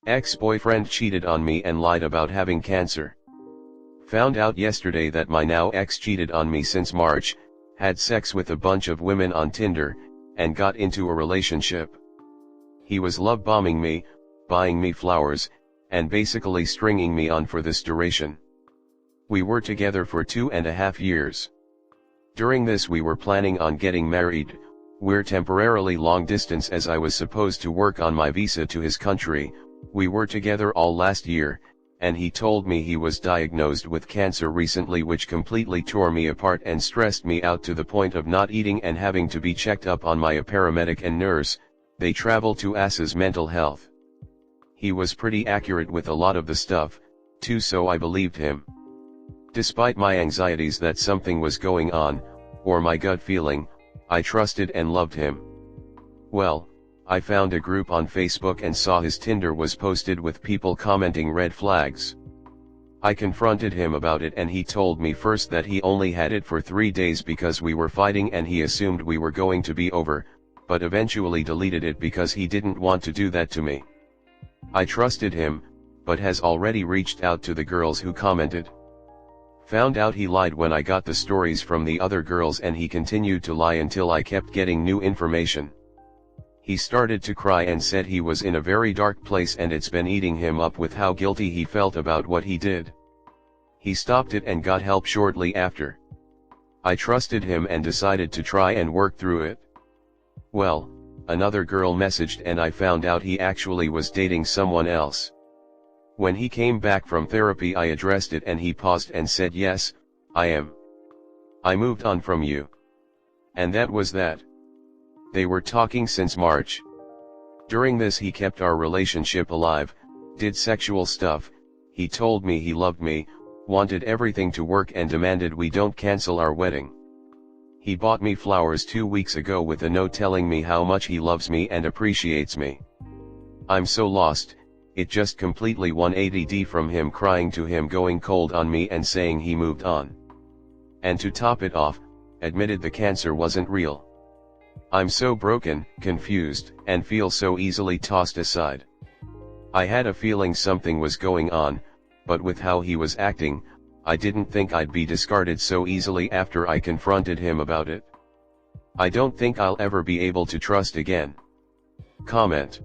Ex-boyfriend cheated on me and lied about having cancer. Found out yesterday that my now ex cheated on me since March, had sex with a bunch of women on Tinder, and got into a relationship. He was love bombing me, buying me flowers, and basically stringing me on for this duration. We were together for 2.5 years. During this we were planning on getting married. We're temporarily long distance as I was supposed to work on my visa to his country. We were together all last year, and he told me he was diagnosed with cancer recently, which completely tore me apart and stressed me out to the point of not eating and having to be checked up on by a paramedic and nurse. They travel to assess mental health. He was pretty accurate with a lot of the stuff, too, so I believed him. Despite my anxieties that something was going on, or my gut feeling, I trusted and loved him. Well, I found a group on Facebook and saw his Tinder was posted with people commenting red flags. I confronted him about it and he told me first that he only had it for 3 days because we were fighting and he assumed we were going to be over, but eventually deleted it because he didn't want to do that to me. I trusted him, but has already reached out to the girls who commented. Found out he lied when I got the stories from the other girls, and he continued to lie until I kept getting new information. He started to cry and said he was in a very dark place and it's been eating him up with how guilty he felt about what he did. He stopped it and got help shortly after. I trusted him and decided to try and work through it. Well, another girl messaged and I found out he actually was dating someone else. When he came back from therapy I addressed it and he paused and said, "Yes, I am. I moved on from you." And that was that. They were talking since March. During this he kept our relationship alive, did sexual stuff. He told me he loved me, wanted everything to work and demanded we don't cancel our wedding. He bought me flowers 2 weeks ago with a note telling me how much he loves me and appreciates me. I'm so lost. It just completely 180 from him crying to him going cold on me and saying he moved on. And to top it off, admitted the cancer wasn't real. I'm so broken, confused, and feel so easily tossed aside. I had a feeling something was going on, but with how he was acting, I didn't think I'd be discarded so easily after I confronted him about it. I don't think I'll ever be able to trust again. Comment.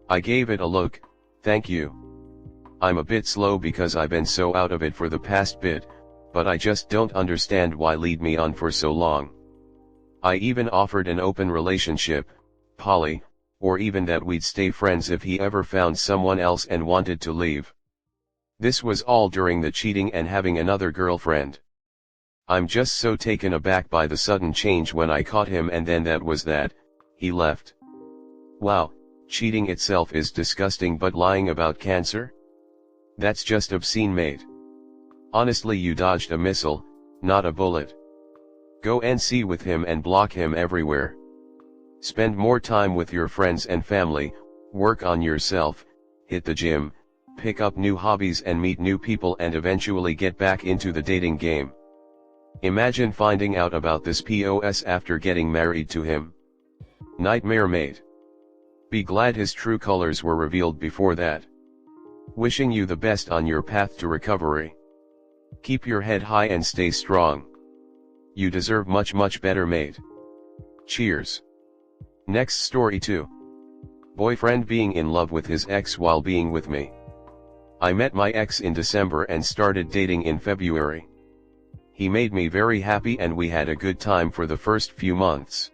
I gave it a look, thank you. I'm a bit slow because I've been so out of it for the past bit, but I just don't understand why lead me on for so long. I even offered an open relationship, poly, or even that we'd stay friends if he ever found someone else and wanted to leave. This was all during the cheating and having another girlfriend. I'm just so taken aback by the sudden change when I caught him, and then that was that, he left. Wow, cheating itself is disgusting, but lying about cancer? That's just obscene, mate. Honestly, you dodged a missile, not a bullet. Go and see with him and block him everywhere. Spend more time with your friends and family, work on yourself, hit the gym, pick up new hobbies and meet new people and eventually get back into the dating game. Imagine finding out about this POS after getting married to him. Nightmare, mate. Be glad his true colors were revealed before that. Wishing you the best on your path to recovery. Keep your head high and stay strong. You deserve much better, mate. Cheers. Next story 2. Boyfriend being in love with his ex while being with me. I met my ex in December and started dating in February. He made me very happy and we had a good time for the first few months.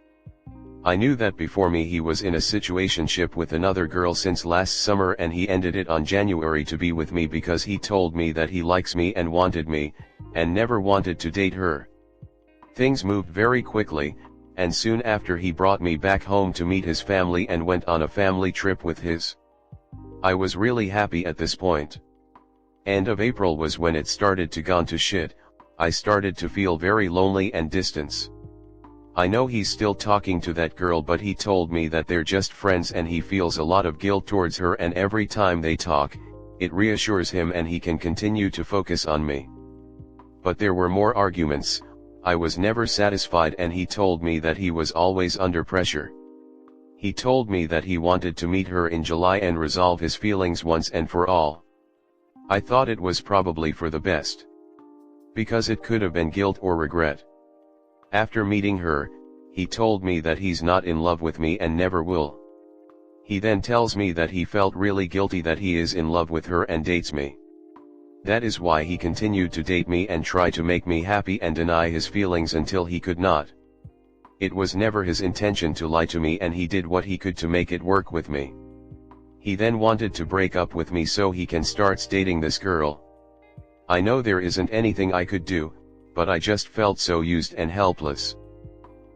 I knew that before me he was in a situationship with another girl since last summer, and he ended it on January to be with me because he told me that he likes me and wanted me, and never wanted to date her. Things moved very quickly, and soon after he brought me back home to meet his family and went on a family trip with his. I was really happy at this point. End of April was when it started to gone to shit. I started to feel very lonely and distance. I know he's still talking to that girl, but he told me that they're just friends and he feels a lot of guilt towards her, and every time they talk, it reassures him and he can continue to focus on me. But there were more arguments. I was never satisfied and he told me that he was always under pressure. He told me that he wanted to meet her in July and resolve his feelings once and for all. I thought it was probably for the best. Because it could have been guilt or regret. After meeting her, he told me that he's not in love with me and never will. He then tells me that he felt really guilty that he is in love with her and dates me. That is why he continued to date me and try to make me happy and deny his feelings until he could not. It was never his intention to lie to me and he did what he could to make it work with me. He then wanted to break up with me so he can start dating this girl. I know there isn't anything I could do, but I just felt so used and helpless.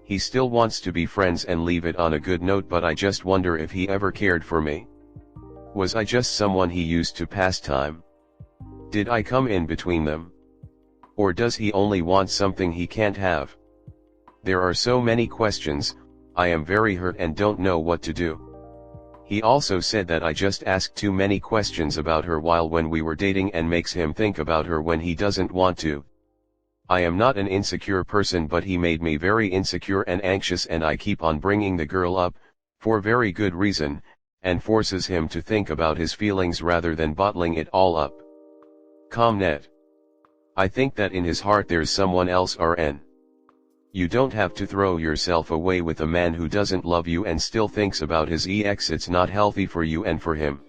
He still wants to be friends and leave it on a good note, but I just wonder if he ever cared for me. Was I just someone he used to pass time? Did I come in between them? Or does he only want something he can't have? There are so many questions. I am very hurt and don't know what to do. He also said that I just asked too many questions about her while when we were dating and makes him think about her when he doesn't want to. I am not an insecure person, but he made me very insecure and anxious, and I keep on bringing the girl up, for very good reason, and forces him to think about his feelings rather than bottling it all up. Comnet. I think that in his heart there's someone else. RN. You don't have to throw yourself away with a man who doesn't love you and still thinks about his ex. It's not healthy for you and for him.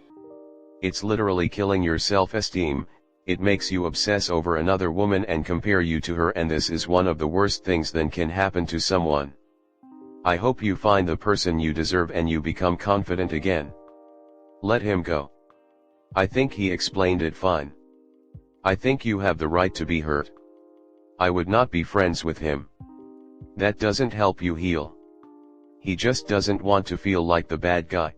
It's literally killing your self-esteem. It makes you obsess over another woman and compare you to her, and this is one of the worst things that can happen to someone. I hope you find the person you deserve and you become confident again. Let him go. I think he explained it fine. I think you have the right to be hurt. I would not be friends with him. That doesn't help you heal. He just doesn't want to feel like the bad guy.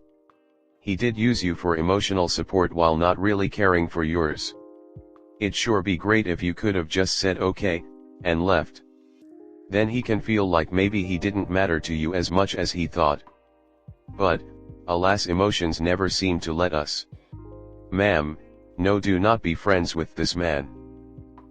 He did use you for emotional support while not really caring for yours. It'd sure be great if you could have just said okay, and left. Then he can feel like maybe he didn't matter to you as much as he thought. But, alas, emotions never seem to let us. Ma'am, no, do not be friends with this man.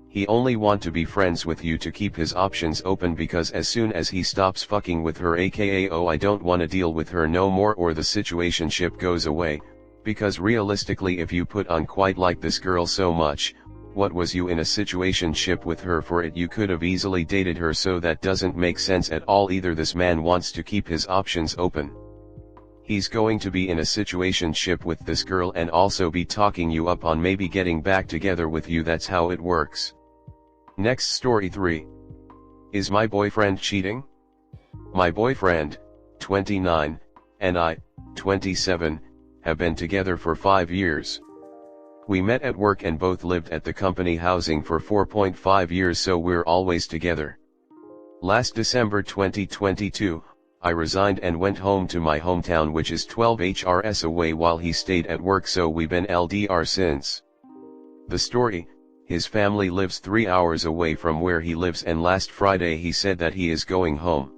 He only want to be friends with you to keep his options open, because as soon as he stops fucking with her, aka oh I don't wanna deal with her no more, or the situationship goes away, because realistically if you put on quite like this girl so much, what was you in a situationship with her for? It you could have easily dated her, so that doesn't make sense at all either. This man wants to keep his options open. He's going to be in a situationship with this girl and also be talking you up on maybe getting back together with you. That's how it works. Next story 3. Is my boyfriend cheating? My boyfriend, 29, and I, 27, have been together for 5 years. We met at work and both lived at the company housing for 4.5 years, so we're always together. Last December 2022, I resigned and went home to my hometown, which is 12 HRS away, while he stayed at work, so we've been LDR since. The story: his family lives 3 hours away from where he lives, and last Friday he said that he is going home.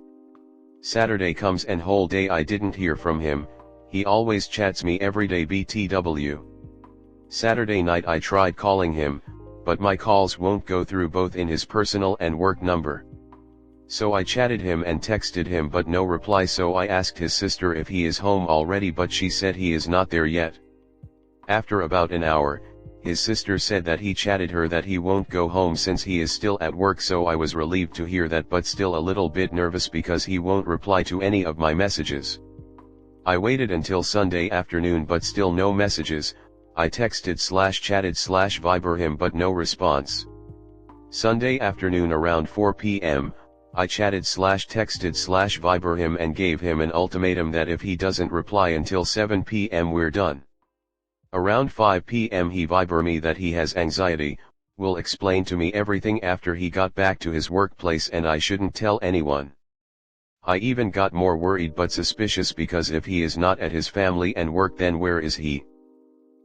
Saturday comes and whole day I didn't hear from him. He always chats me every day BTW. Saturday night I tried calling him, but my calls won't go through, both in his personal and work number. So I chatted him and texted him, but no reply, so I asked his sister if he is home already, but she said he is not there yet. After about an hour, his sister said that he chatted her that he won't go home since he is still at work, so I was relieved to hear that, but still a little bit nervous because he won't reply to any of my messages. I waited until Sunday afternoon, but still no messages. I texted/chatted/Viber him, but no response. Sunday afternoon around 4 p.m., I chatted/texted/Viber him and gave him an ultimatum that if he doesn't reply until 7 p.m. we're done. Around 5 p.m. he Viber me that he has anxiety, will explain to me everything after he got back to his workplace, and I shouldn't tell anyone. I even got more worried but suspicious, because if he is not at his family and work, then where is he?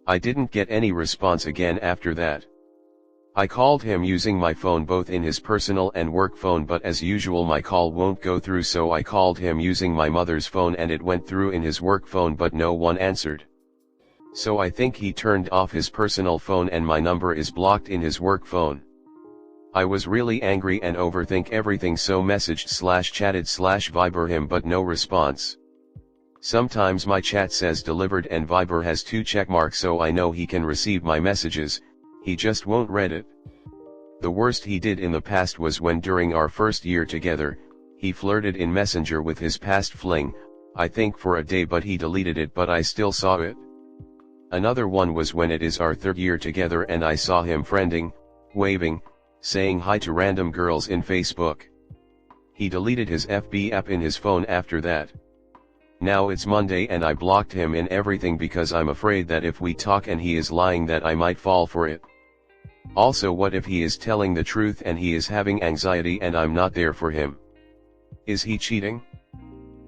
I didn't get any response again after that. I called him using my phone, both in his personal and work phone, but as usual my call won't go through, so I called him using my mother's phone and it went through in his work phone, but no one answered. So I think he turned off his personal phone and my number is blocked in his work phone. I was really angry and overthink everything, so messaged/chatted/Viber him, but no response. Sometimes my chat says delivered and Viber has 2 checkmarks, so I know he can receive my messages, he just won't read it. The worst he did in the past was when during our first year together, he flirted in Messenger with his past fling, I think for a day, but he deleted it, but I still saw it. Another one was when it is our 3rd year together and I saw him friending, waving, saying hi to random girls in Facebook. He deleted his FB app in his phone after that. Now it's Monday and I blocked him in everything because I'm afraid that if we talk and he is lying that I might fall for it. Also, what if he is telling the truth and he is having anxiety and I'm not there for him? Is he cheating?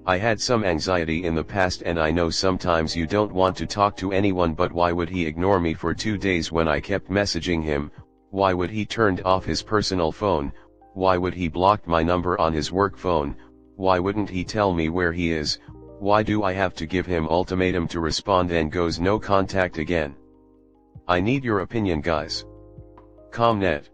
I had some anxiety in the past and I know sometimes you don't want to talk to anyone, but why would he ignore me for 2 days when I kept messaging him? Why would he turned off his personal phone? Why would he blocked my number on his work phone? Why wouldn't he tell me where he is? Why do I have to give him ultimatum to respond and goes no contact again? I need your opinion, guys. Comnet.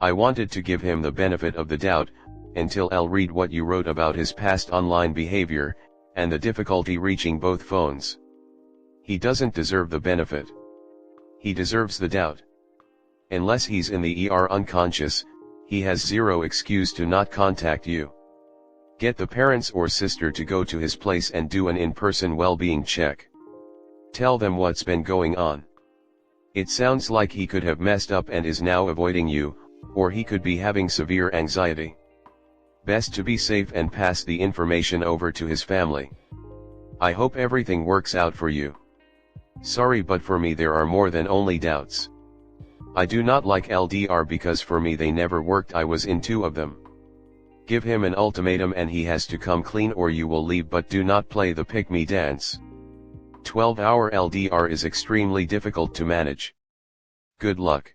I wanted to give him the benefit of the doubt, until I'll read what you wrote about his past online behavior, and the difficulty reaching both phones. He doesn't deserve the benefit. He deserves the doubt. Unless he's in the ER unconscious, he has zero excuse to not contact you. Get the parents or sister to go to his place and do an in-person well-being check. Tell them what's been going on. It sounds like he could have messed up and is now avoiding you, or he could be having severe anxiety. Best to be safe and pass the information over to his family. I hope everything works out for you. Sorry, but for me there are more than only doubts. I do not like LDR because for me they never worked. I was in 2 of them. Give him an ultimatum and he has to come clean or you will leave, but do not play the pick-me dance. 12-hour LDR is extremely difficult to manage. Good luck.